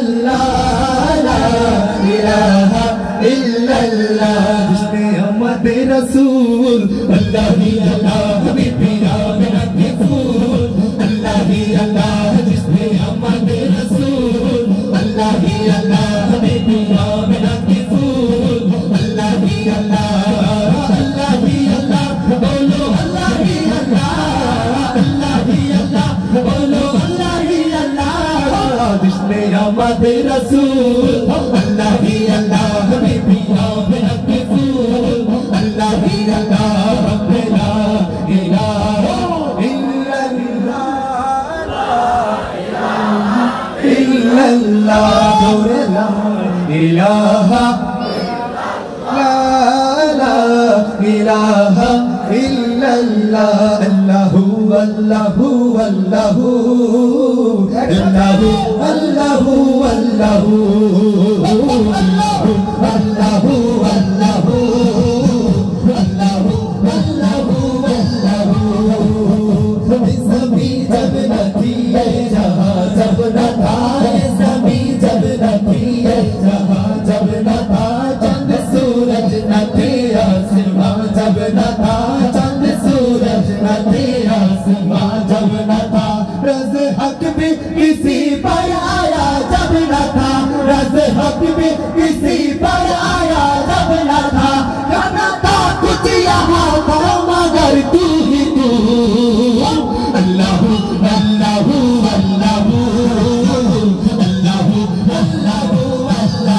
इल्लल्लाह ला इलाहा इल्लल्लाह जिसने हमदे रसूल अल्लाह ही अल्लाह हबीबी आमिना के फूल अल्लाह ही अल्लाह जिसने हमदे रसूल अल्लाह ही अल्लाह हबीबी आमिना के फूल अल्लाह ही अल्लाह बोलो अल्लाह ही अल्लाह बोलो अल्लाह ही अल्लाह जिसने हमदे रसूल अल्लाह ही अल्लाह हबीबी आमिना के फूल अल्लाह ही अल्लाह ला इलाहा इल्लल्लाह ला इलाहा इल्लल्लाह ला इलाहा ला इलाहा इल्लल्लाह अल्लाहु अल्लाहु अल्लाहु अल्लाहु अल्लाहु अल्लाहु अल्लाहु अल्लाहु अल्लाहु अल्लाहु ज़मीं जब न थी जहां जब न था ज़मीं जब न थी जहां जब न था चंद सूरज न थे आसमां जब न था चंद सूरज न थे आसमां जब न था रज़ हक भी किसी पर आया जब न था रज़ हक भी किसी पर आया जब न था करना था कुछ यहाँ पर मगर तू ही तू अल्लाहु अल्लाहु अल्लाहु अल्लाहु अल्लाहु अल्लाहु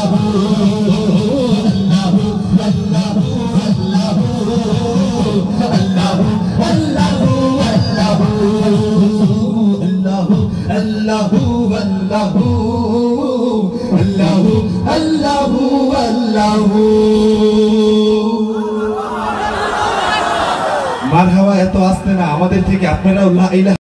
अल्लाहु अल्लाहु अल्लाहु अल्लाहु अल्लाहु মারহাবা। এত আসতে না আমাদের থেকে আপনারাও লা ইলাহা